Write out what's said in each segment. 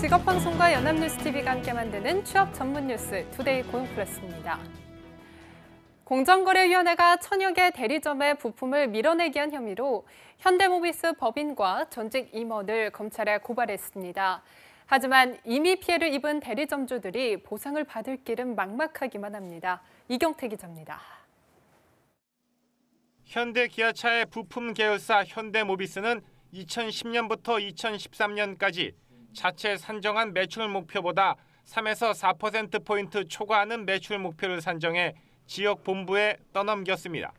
직업방송과 연합뉴스TV가 함께 만드는 취업 전문 뉴스 투데이 고용플러스입니다. 공정거래위원회가 천여 개 대리점의 부품을 밀어내기 한 혐의로 현대모비스 법인과 전직 임원을 검찰에 고발했습니다. 하지만 이미 피해를 입은 대리점주들이 보상을 받을 길은 막막하기만 합니다. 이경태 기자입니다. 현대기아차의 부품 계열사 현대모비스는 2010년부터 2013년까지 자체 산정한 매출 목표보다 3에서 4%포인트 초과하는 매출 목표를 산정해 지역 본부에 떠넘겼습니다.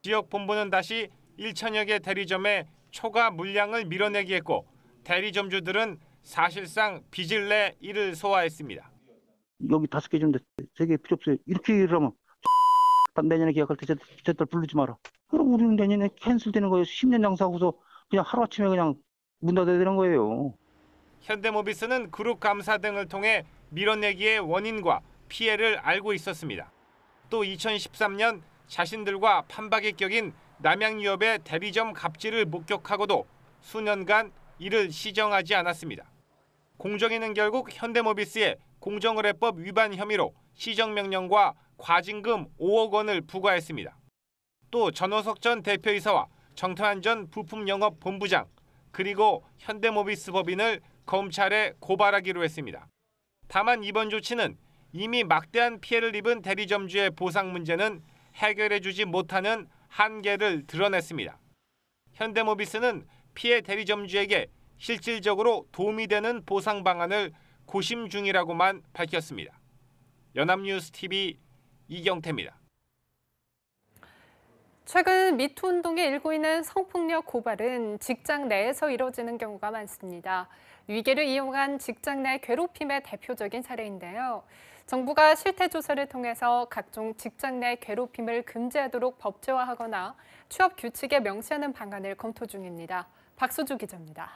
지역 본부는 다시 1천여 개 대리점에 초과 물량을 밀어내기 했고 대리점주들은 사실상 빚을 내 이를 소화했습니다. 여기 5개 좀 돼. 3개 필요 없어요. 이렇게 일하면 내년에 계약할 때 저들 부르지 마라. 그럼 우리는 내년에 캔슬되는 거예요. 10년 장사하고서 그냥 하루아침에 그냥 문 닫아야 되는 거예요. 현대모비스는 그룹 감사 등을 통해 밀어내기의 원인과 피해를 알고 있었습니다. 또 2013년 자신들과 판박이 껴인 남양유업의 대리점 갑질을 목격하고도 수년간 이를 시정하지 않았습니다. 공정위는 결국 현대모비스의 공정거래법 위반 혐의로 시정명령과 과징금 5억 원을 부과했습니다. 또 전호석 전 대표이사와 정태환 전 부품영업본부장 그리고 현대모비스 법인을 검찰에 고발하기로 했습니다. 다만 이번 조치는 이미 막대한 피해를 입은 대리점주의 보상 문제는 해결해주지 못하는 한계를 드러냈습니다. 현대모비스는 피해 대리점주에게 실질적으로 도움이 되는 보상 방안을 고심 중이라고만 밝혔습니다. 연합뉴스TV 이경태입니다. 최근 미투 운동에 일고 있는 성폭력 고발은 직장 내에서 이뤄지는 경우가 많습니다. 위계를 이용한 직장 내 괴롭힘의 대표적인 사례인데요. 정부가 실태 조사를 통해서 각종 직장 내 괴롭힘을 금지하도록 법제화하거나 취업 규칙에 명시하는 방안을 검토 중입니다. 박수주 기자입니다.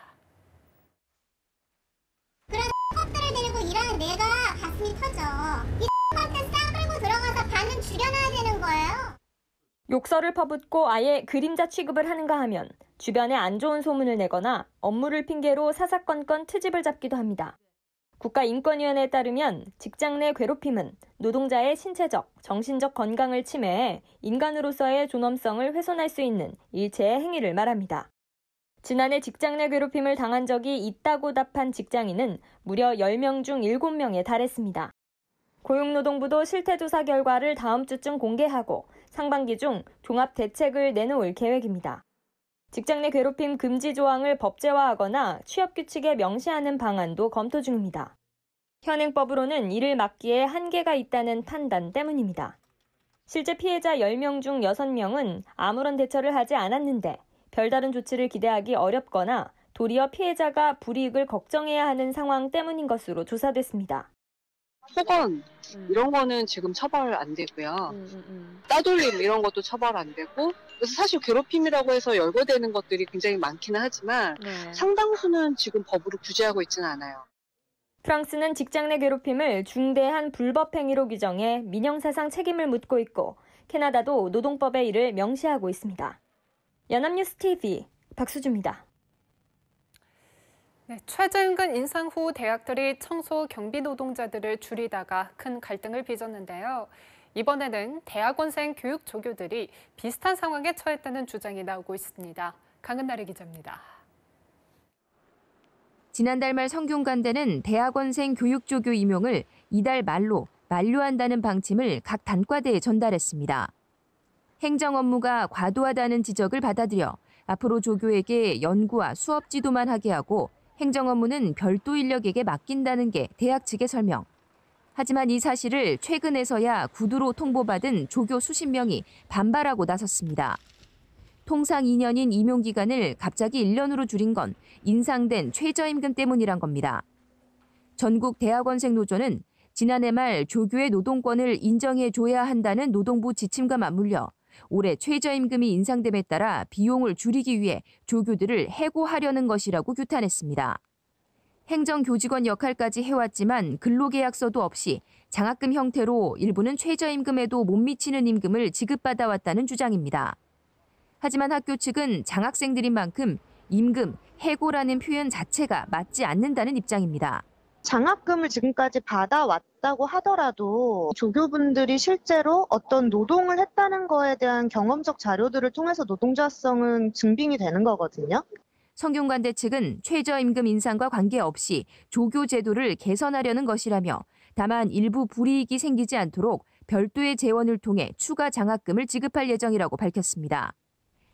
그런 것들을 데리고 일하는 내가 가슴이 터져. 이 같은 싹 끌고 들어가서 반은 죽여놔야 되는 거예요. 욕설을 퍼붓고 아예 그림자 취급을 하는가 하면 주변에 안 좋은 소문을 내거나 업무를 핑계로 사사건건 트집을 잡기도 합니다. 국가인권위원회에 따르면 직장 내 괴롭힘은 노동자의 신체적, 정신적 건강을 침해해 인간으로서의 존엄성을 훼손할 수 있는 일체의 행위를 말합니다. 지난해 직장 내 괴롭힘을 당한 적이 있다고 답한 직장인은 무려 10명 중 7명에 달했습니다. 고용노동부도 실태조사 결과를 다음 주쯤 공개하고 상반기 중 종합 대책을 내놓을 계획입니다. 직장 내 괴롭힘 금지 조항을 법제화하거나 취업 규칙에 명시하는 방안도 검토 중입니다. 현행법으로는 이를 막기에 한계가 있다는 판단 때문입니다. 실제 피해자 10명 중 6명은 아무런 대처를 하지 않았는데 별다른 조치를 기대하기 어렵거나 도리어 피해자가 불이익을 걱정해야 하는 상황 때문인 것으로 조사됐습니다. 폭언 이런 거는 지금 처벌 안 되고요. 따돌림 이런 것도 처벌 안 되고 그래서 사실 괴롭힘이라고 해서 열거되는 것들이 굉장히 많기는 하지만 상당수는 지금 법으로 규제하고 있지는 않아요. 프랑스는 직장 내 괴롭힘을 중대한 불법 행위로 규정해 민형사상 책임을 묻고 있고 캐나다도 노동법에 이를 명시하고 있습니다. 연합뉴스TV 박수주입니다. 네, 최저임금 인상 후 대학들이 청소 경비 노동자들을 줄이다가 큰 갈등을 빚었는데요. 이번에는 대학원생 교육 조교들이 비슷한 상황에 처했다는 주장이 나오고 있습니다. 강은나래 기자입니다. 지난달 말 성균관대는 대학원생 교육 조교 임용을 이달 말로 만료한다는 방침을 각 단과대에 전달했습니다. 행정 업무가 과도하다는 지적을 받아들여 앞으로 조교에게 연구와 수업 지도만 하게 하고 행정 업무는 별도 인력에게 맡긴다는 게 대학 측의 설명. 하지만 이 사실을 최근에서야 구두로 통보받은 조교 수십 명이 반발하고 나섰습니다. 통상 2년인 임용 기간을 갑자기 1년으로 줄인 건 인상된 최저임금 때문이란 겁니다. 전국 대학원생 노조는 지난해 말 조교의 노동권을 인정해줘야 한다는 노동부 지침과 맞물려 올해 최저임금이 인상됨에 따라 비용을 줄이기 위해 조교들을 해고하려는 것이라고 규탄했습니다. 행정교직원 역할까지 해왔지만 근로계약서도 없이 장학금 형태로 일부는 최저임금에도 못 미치는 임금을 지급받아왔다는 주장입니다. 하지만 학교 측은 장학생들인 만큼 임금, 해고라는 표현 자체가 맞지 않는다는 입장입니다. 장학금을 지금까지 받아왔다고 하더라도 조교분들이 실제로 어떤 노동을 했다는 거에 대한 경험적 자료들을 통해서 노동자성은 증빙이 되는 거거든요. 성균관대 측은 최저임금 인상과 관계없이 조교 제도를 개선하려는 것이라며 다만 일부 불이익이 생기지 않도록 별도의 재원을 통해 추가 장학금을 지급할 예정이라고 밝혔습니다.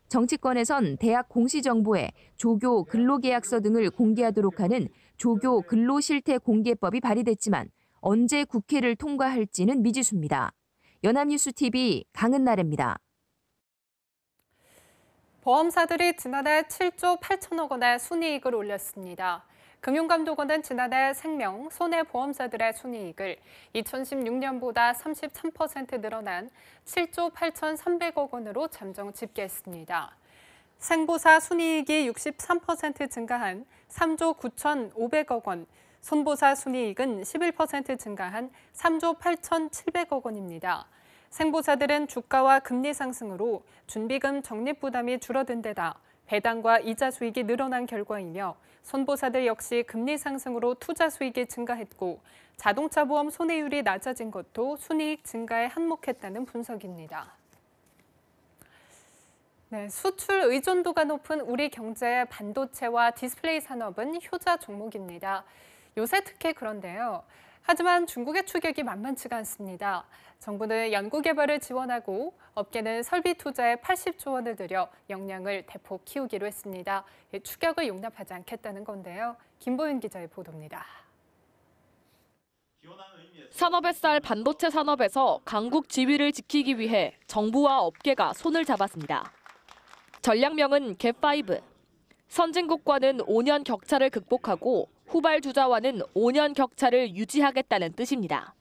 정치권에선 대학 공시정보에 조교 근로계약서 등을 공개하도록 하는 조교 근로실태공개법이 발의됐지만 언제 국회를 통과할지는 미지수입니다. 연합뉴스TV 강은나래입니다. 보험사들이 지난해 7조 8천억 원의 순이익을 올렸습니다. 금융감독원은 지난해 생명, 손해보험사들의 순이익을 2016년보다 33% 늘어난 7조 8,300억 원으로 잠정 집계했습니다. 생보사 순이익이 63% 증가한 3조 9,500억 원, 손보사 순이익은 11% 증가한 3조 8,700억 원입니다. 생보사들은 주가와 금리 상승으로 준비금 적립 부담이 줄어든 데다 배당과 이자 수익이 늘어난 결과이며 손보사들 역시 금리 상승으로 투자 수익이 증가했고 자동차 보험 손해율이 낮아진 것도 순이익 증가에 한몫했다는 분석입니다. 네, 수출 의존도가 높은 우리 경제의 반도체와 디스플레이 산업은 효자 종목입니다. 요새 특히 그런데요. 하지만 중국의 추격이 만만치가 않습니다. 정부는 연구개발을 지원하고 업계는 설비 투자에 80조 원을 들여 역량을 대폭 키우기로 했습니다. 추격을 용납하지 않겠다는 건데요. 김보윤 기자의 보도입니다. 산업의 쌀 반도체 산업에서 강국 지위를 지키기 위해 정부와 업계가 손을 잡았습니다. 전략명은 갭5. 선진국과는 5년 격차를 극복하고 후발주자와는 5년 격차를 유지하겠다는 뜻입니다.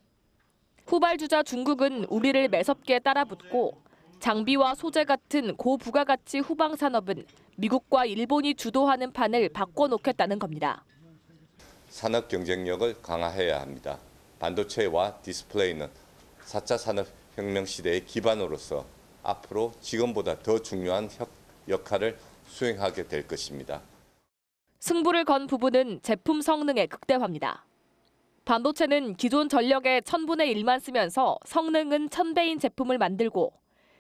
후발주자 중국은 우리를 매섭게 따라붙고 장비와 소재 같은 고부가가치 후방 산업은 미국과 일본이 주도하는 판을 바꿔놓겠다는 겁니다. 산업 경쟁력을 강화해야 합니다. 반도체와 디스플레이는 4차 산업혁명 시대의 기반으로서 앞으로 지금보다 더 중요한 역할을 수행하게 될 것입니다. 승부를 건 부분은 제품 성능의 극대화입니다. 반도체는 기존 전력의 1000분의 1만 쓰면서 성능은 1000배인 제품을 만들고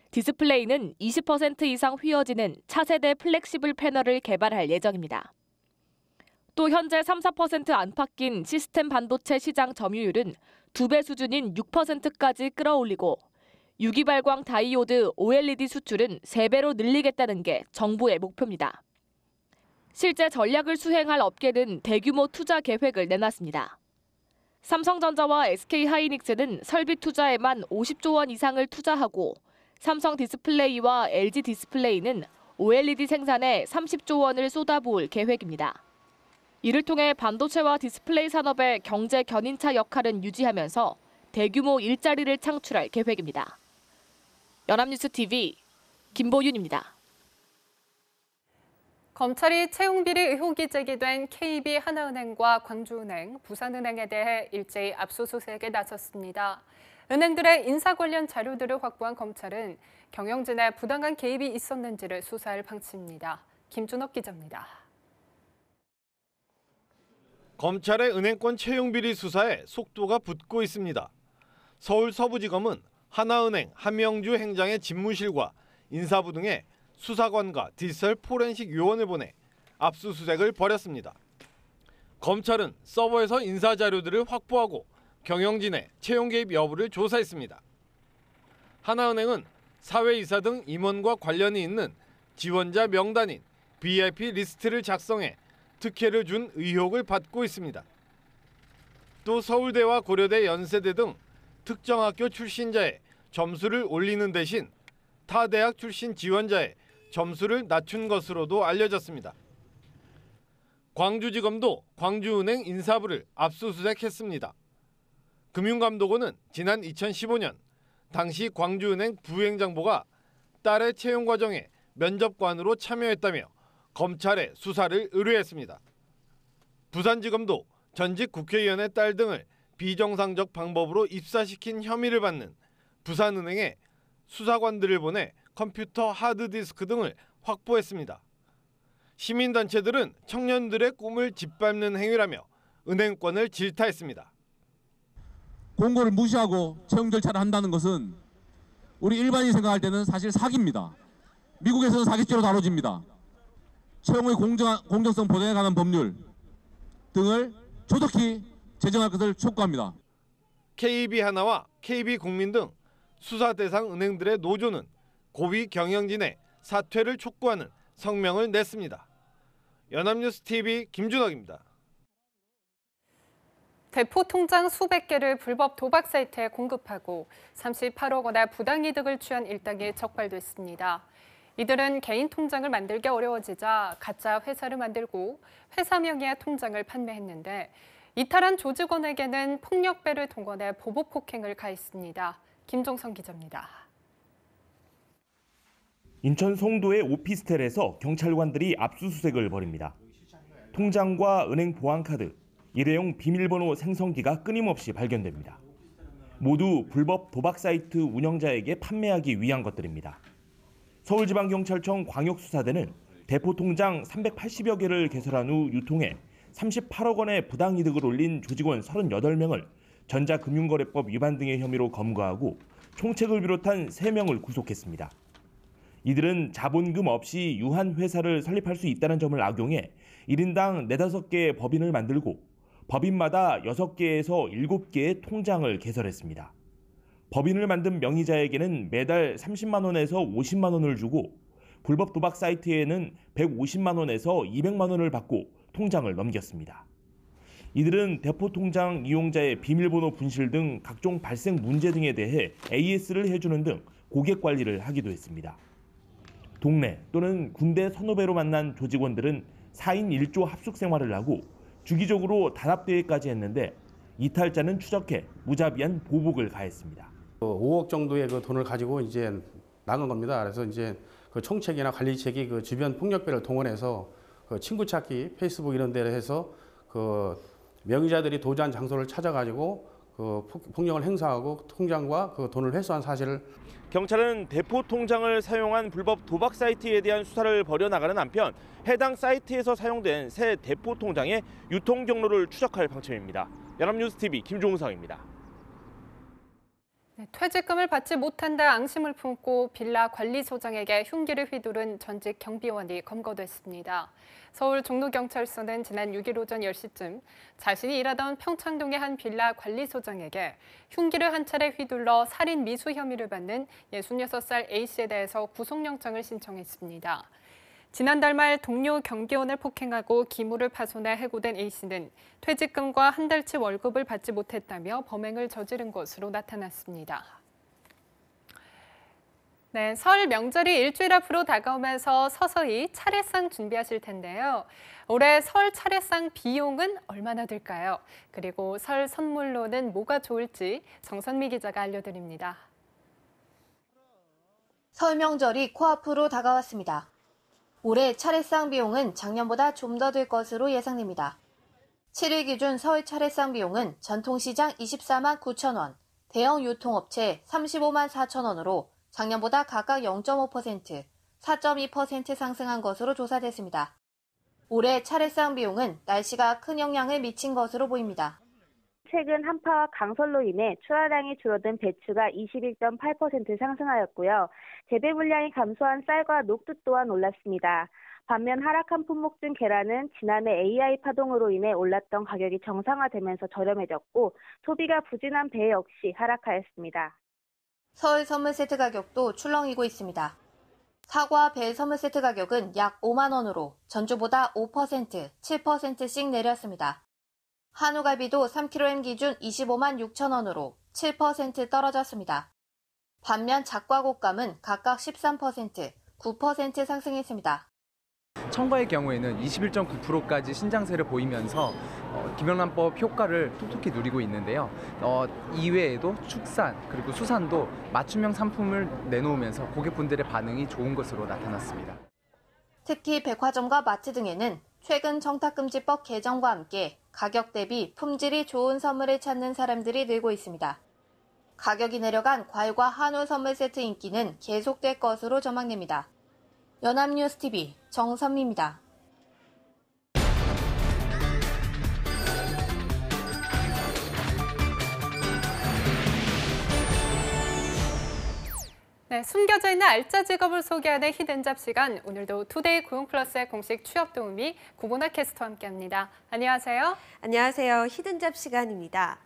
디스플레이는 20% 이상 휘어지는 차세대 플렉시블 패널을 개발할 예정입니다. 또 현재 3-4% 안팎 낀 시스템 반도체 시장 점유율은 2배 수준인 6%까지 끌어올리고 유기발광 다이오드 OLED 수출은 3배로 늘리겠다는 게 정부의 목표입니다. 실제 전략을 수행할 업계는 대규모 투자 계획을 내놨습니다. 삼성전자와 SK하이닉스는 설비 투자에만 50조 원 이상을 투자하고 삼성 디스플레이와 LG 디스플레이는 OLED 생산에 30조 원을 쏟아부을 계획입니다. 이를 통해 반도체와 디스플레이 산업의 경제 견인차 역할은 유지하면서 대규모 일자리를 창출할 계획입니다. 연합뉴스TV 김보윤입니다. 검찰이 채용비리 의혹이 제기된 KB 하나은행과 광주은행, 부산은행에 대해 일제히 압수수색에 나섰습니다. 은행들의 인사 관련 자료들을 확보한 검찰은 경영진의 부당한 개입이 있었는지를 수사할 방침입니다. 김준옥 기자입니다. 검찰의 은행권 채용비리 수사에 속도가 붙고 있습니다. 서울 서부지검은 하나은행 한명주 행장의 집무실과 인사부 등에 수사관과 디지털 포렌식 요원을 보내 압수수색을 벌였습니다. 검찰은 서버에서 인사 자료들을 확보하고 경영진의 채용 개입 여부를 조사했습니다. 하나은행은 사회이사 등 임원과 관련이 있는 지원자 명단인 VIP 리스트를 작성해 특혜를 준 의혹을 받고 있습니다. 또 서울대와 고려대, 연세대 등 특정 학교 출신자의 점수를 올리는 대신 타 대학 출신 지원자의 점수를 낮춘 것으로도 알려졌습니다. 광주지검도 광주은행 인사부를 압수수색했습니다. 금융감독원은 지난 2015년 당시 광주은행 부행장보가 딸의 채용 과정에 면접관으로 참여했다며 검찰에 수사를 의뢰했습니다. 부산지검도 전직 국회의원의 딸 등을 비정상적 방법으로 입사시킨 혐의를 받는 부산은행에 수사관들을 보내 컴퓨터 하드디스크 등을 확보했습니다. 시민단체들은 청년들의 꿈을 짓밟는 행위라며 은행권을 질타했습니다. 공고를 무시하고 채용 절차를 한다는 것은 우리 일반인이 생각할 때는 사실 사기입니다. 미국에서는 사기죄로 다뤄집니다. 채용의 공정성 보장에 관한 법률 등을 조속히 제정할 것을 촉구합니다. KB하나와 KB국민 등 수사 대상 은행들의 노조는 고위 경영진의 사퇴를 촉구하는 성명을 냈습니다. 연합뉴스TV 김준혁입니다. 대포 통장 수백 개를 불법 도박 사이트에 공급하고 38억 원의 부당이득을 취한 일당이 적발됐습니다. 이들은 개인 통장을 만들기 어려워지자 가짜 회사를 만들고 회사 명의의 통장을 판매했는데 이탈한 조직원에게는 폭력배를 동원해 보복 폭행을 가했습니다. 김종성 기자입니다. 인천 송도의 오피스텔에서 경찰관들이 압수수색을 벌입니다. 통장과 은행 보안카드, 일회용 비밀번호 생성기가 끊임없이 발견됩니다. 모두 불법 도박 사이트 운영자에게 판매하기 위한 것들입니다. 서울지방경찰청 광역수사대는 대포통장 380여 개를 개설한 후 유통해 38억 원의 부당이득을 올린 조직원 38명을 전자금융거래법 위반 등의 혐의로 검거하고 총책을 비롯한 3명을 구속했습니다. 이들은 자본금 없이 유한회사를 설립할 수 있다는 점을 악용해 1인당 4-5개의 법인을 만들고 법인마다 6개에서 7개의 통장을 개설했습니다. 법인을 만든 명의자에게는 매달 30만 원에서 50만 원을 주고 불법 도박 사이트에는 150만 원에서 200만 원을 받고 통장을 넘겼습니다. 이들은 대포 통장 이용자의 비밀번호 분실 등 각종 발생 문제 등에 대해 AS를 해주는 등 고객 관리를 하기도 했습니다. 동네 또는 군대 선후배로 만난 조직원들은 4인 1조 합숙 생활을 하고 주기적으로 단합대회까지 했는데 이탈자는 추적해 무자비한 보복을 가했습니다. 5억 정도의 그 돈을 가지고 이제 나간 겁니다. 그래서 이제 그 총책이나 관리책이 그 주변 폭력배를 동원해서 그 친구 찾기, 페이스북 이런 데를 해서 그 명의자들이 도주한 장소를 찾아가지고 그 폭력을 행사하고 통장과 그 돈을 회수한 사실을 경찰은 대포 통장을 사용한 불법 도박 사이트에 대한 수사를 벌여나가는 한편 해당 사이트에서 사용된 새 대포 통장의 유통 경로를 추적할 방침입니다. 연합뉴스TV 김종상입니다. 퇴직금을 받지 못한다 앙심을 품고 빌라 관리소장에게 흉기를 휘두른 전직 경비원이 검거됐습니다. 서울 종로경찰서는 지난 6일 오전 10시쯤 자신이 일하던 평창동의 한 빌라 관리소장에게 흉기를 한 차례 휘둘러 살인 미수 혐의를 받는 66살 A씨에 대해서 구속영장을 신청했습니다. 지난달 말 동료 경비원을 폭행하고 기물을 파손해 해고된 A씨는 퇴직금과 한 달치 월급을 받지 못했다며 범행을 저지른 것으로 나타났습니다. 네, 설 명절이 일주일 앞으로 다가오면서 서서히 차례상 준비하실 텐데요. 올해 설 차례상 비용은 얼마나 들까요? 그리고 설 선물로는 뭐가 좋을지 정선미 기자가 알려드립니다. 설 명절이 코앞으로 다가왔습니다. 올해 차례상 비용은 작년보다 좀 더 들 것으로 예상됩니다. 7일 기준 설 차례상 비용은 전통시장 24만 9천 원, 대형 유통업체 35만 4천 원으로 작년보다 각각 0.5%, 4.2% 상승한 것으로 조사됐습니다. 올해 차례상 비용은 날씨가 큰 영향을 미친 것으로 보입니다. 최근 한파와 강설로 인해 출하량이 줄어든 배추가 21.8% 상승하였고요. 재배 물량이 감소한 쌀과 녹두 또한 올랐습니다. 반면 하락한 품목 중 계란은 지난해 AI 파동으로 인해 올랐던 가격이 정상화되면서 저렴해졌고 소비가 부진한 배 역시 하락하였습니다. 설 선물 세트 가격도 출렁이고 있습니다. 사과, 배 선물 세트 가격은 약 5만 원으로 전주보다 5%, 7%씩 내렸습니다. 한우갈비도 3kg 기준 25만 6천 원으로 7% 떨어졌습니다. 반면 작과 곶감은 각각 13%, 9% 상승했습니다. 청과의 경우에는 21.9%까지 신장세를 보이면서 김영란법 효과를 톡톡히 누리고 있는데요. 이외에도 축산 그리고 수산도 맞춤형 상품을 내놓으면서 고객분들의 반응이 좋은 것으로 나타났습니다. 특히 백화점과 마트 등에는 최근 정탁금지법 개정과 함께 가격 대비 품질이 좋은 선물을 찾는 사람들이 늘고 있습니다. 가격이 내려간 과일과 한우 선물 세트 인기는 계속될 것으로 전망됩니다. 연합뉴스TV 정선미입니다. 네, 숨겨져 있는 알짜 직업을 소개하는 히든잡 시간. 오늘도 투데이 고용플러스의 공식 취업 도우미 구보나 캐스터와 함께합니다. 안녕하세요. 안녕하세요. 히든잡 시간입니다.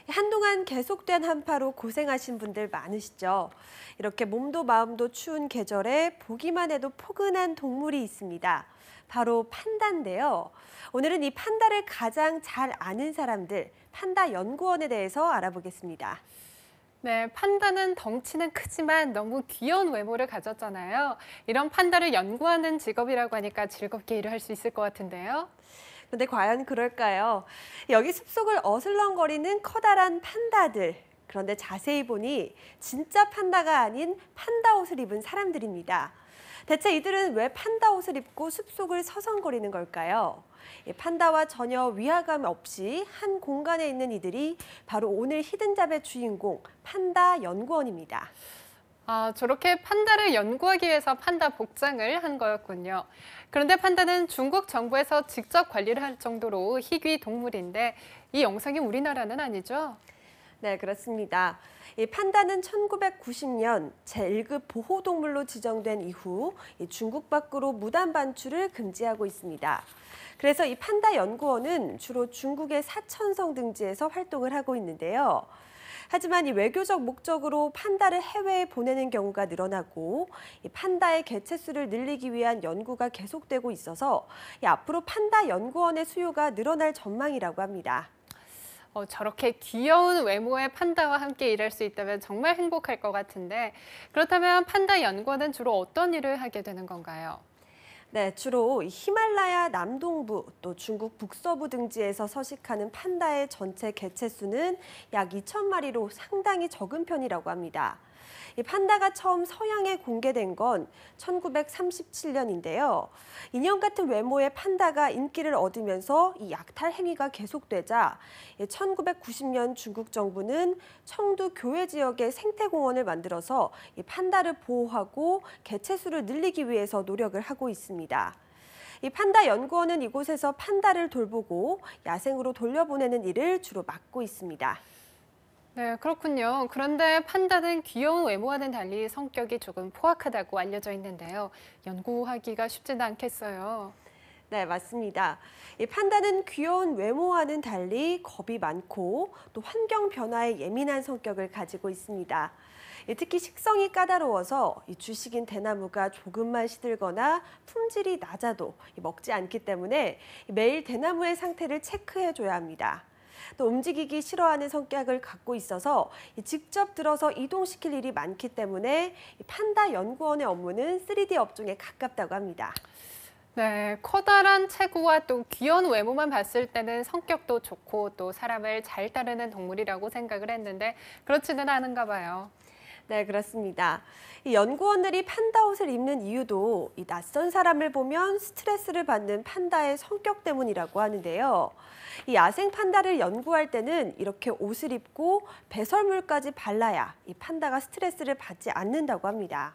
한동안 계속된 한파로 고생하신 분들 많으시죠? 이렇게 몸도 마음도 추운 계절에 보기만 해도 포근한 동물이 있습니다. 바로 판다인데요. 오늘은 이 판다를 가장 잘 아는 사람들, 판다 연구원에 대해서 알아보겠습니다. 네, 판다는 덩치는 크지만 너무 귀여운 외모를 가졌잖아요. 이런 판다를 연구하는 직업이라고 하니까 즐겁게 일을 할 수 있을 것 같은데요. 근데 과연 그럴까요? 여기 숲속을 어슬렁거리는 커다란 판다들. 그런데 자세히 보니 진짜 판다가 아닌 판다 옷을 입은 사람들입니다. 대체 이들은 왜 판다 옷을 입고 숲속을 서성거리는 걸까요? 판다와 전혀 위화감 없이 한 공간에 있는 이들이 바로 오늘 히든잡의 주인공, 판다 연구원입니다. 아, 저렇게 판다를 연구하기 위해서 판다 복장을 한 거였군요. 그런데 판다는 중국 정부에서 직접 관리를 할 정도로 희귀 동물인데 이 영상이 우리나라는 아니죠? 네, 그렇습니다. 이 판다는 1990년 제1급 보호동물로 지정된 이후 중국 밖으로 무단 반출을 금지하고 있습니다. 그래서 이 판다 연구원은 주로 중국의 사천성 등지에서 활동을 하고 있는데요. 하지만 이 외교적 목적으로 판다를 해외에 보내는 경우가 늘어나고 이 판다의 개체수를 늘리기 위한 연구가 계속되고 있어서 앞으로 판다 연구원의 수요가 늘어날 전망이라고 합니다. 저렇게 귀여운 외모의 판다와 함께 일할 수 있다면 정말 행복할 것 같은데 그렇다면 판다 연구원은 주로 어떤 일을 하게 되는 건가요? 네, 주로 히말라야 남동부 또 중국 북서부 등지에서 서식하는 판다의 전체 개체수는 약 2,000마리로 상당히 적은 편이라고 합니다. 이 판다가 처음 서양에 공개된 건 1937년인데요. 인형 같은 외모의 판다가 인기를 얻으면서 이 약탈 행위가 계속되자 1990년 중국 정부는 청두 교외 지역에 생태공원을 만들어서 이 판다를 보호하고 개체수를 늘리기 위해서 노력을 하고 있습니다. 이 판다 연구원은 이곳에서 판다를 돌보고 야생으로 돌려보내는 일을 주로 맡고 있습니다. 네, 그렇군요. 그런데 판다는 귀여운 외모와는 달리 성격이 조금 포악하다고 알려져 있는데요. 연구하기가 쉽지는 않겠어요. 네, 맞습니다. 이 판다는 귀여운 외모와는 달리 겁이 많고 또 환경 변화에 예민한 성격을 가지고 있습니다. 특히 식성이 까다로워서 주식인 대나무가 조금만 시들거나 품질이 낮아도 먹지 않기 때문에 매일 대나무의 상태를 체크해줘야 합니다. 또 움직이기 싫어하는 성격을 갖고 있어서 직접 들어서 이동시킬 일이 많기 때문에 판다 연구원의 업무는 3D 업종에 가깝다고 합니다. 네, 커다란 체구와 또 귀여운 외모만 봤을 때는 성격도 좋고 또 사람을 잘 따르는 동물이라고 생각을 했는데 그렇지는 않은가 봐요. 네, 그렇습니다. 이 연구원들이 판다 옷을 입는 이유도 이 낯선 사람을 보면 스트레스를 받는 판다의 성격 때문이라고 하는데요. 이 야생 판다를 연구할 때는 이렇게 옷을 입고 배설물까지 발라야 이 판다가 스트레스를 받지 않는다고 합니다.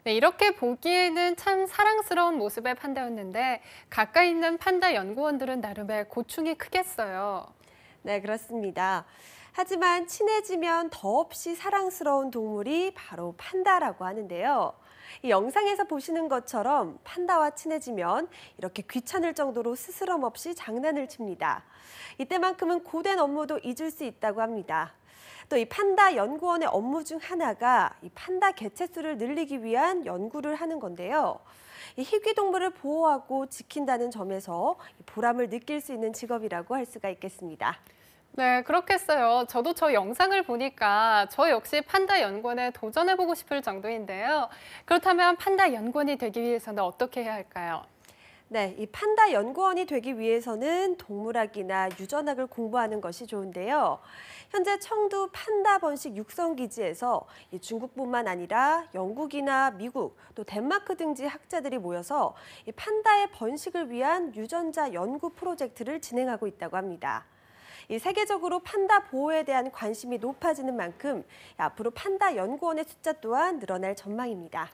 네, 이렇게 보기에는 참 사랑스러운 모습의 판다였는데 가까이 있는 판다 연구원들은 나름의 고충이 크겠어요. 네, 그렇습니다. 하지만 친해지면 더없이 사랑스러운 동물이 바로 판다라고 하는데요. 이 영상에서 보시는 것처럼 판다와 친해지면 이렇게 귀찮을 정도로 스스럼 없이 장난을 칩니다. 이때만큼은 고된 업무도 잊을 수 있다고 합니다. 또 이 판다 연구원의 업무 중 하나가 이 판다 개체수를 늘리기 위한 연구를 하는 건데요. 이 희귀 동물을 보호하고 지킨다는 점에서 보람을 느낄 수 있는 직업이라고 할 수가 있겠습니다. 네, 그렇겠어요. 저도 저 영상을 보니까 저 역시 판다 연구원에 도전해보고 싶을 정도인데요. 그렇다면 판다 연구원이 되기 위해서는 어떻게 해야 할까요? 네, 이 판다 연구원이 되기 위해서는 동물학이나 유전학을 공부하는 것이 좋은데요. 현재 청두 판다 번식 육성 기지에서 중국뿐만 아니라 영국이나 미국, 또 덴마크 등지 학자들이 모여서 이 판다의 번식을 위한 유전자 연구 프로젝트를 진행하고 있다고 합니다. 이 세계적으로 판다 보호에 대한 관심이 높아지는 만큼 앞으로 판다 연구원의 숫자 또한 늘어날 전망입니다.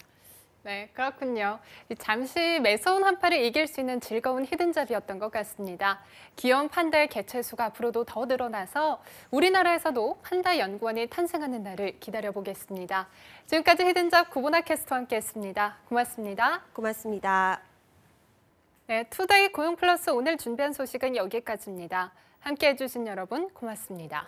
네, 그렇군요. 잠시 매서운 한파를 이길 수 있는 즐거운 히든잡이었던 것 같습니다. 귀여운 판다의 개체수가 앞으로도 더 늘어나서 우리나라에서도 판다 연구원이 탄생하는 날을 기다려보겠습니다. 지금까지 히든잡 구보나 캐스터와 함께했습니다. 고맙습니다. 고맙습니다. 네, 투데이 고용플러스 오늘 준비한 소식은 여기까지입니다. 함께해 주신 여러분 고맙습니다.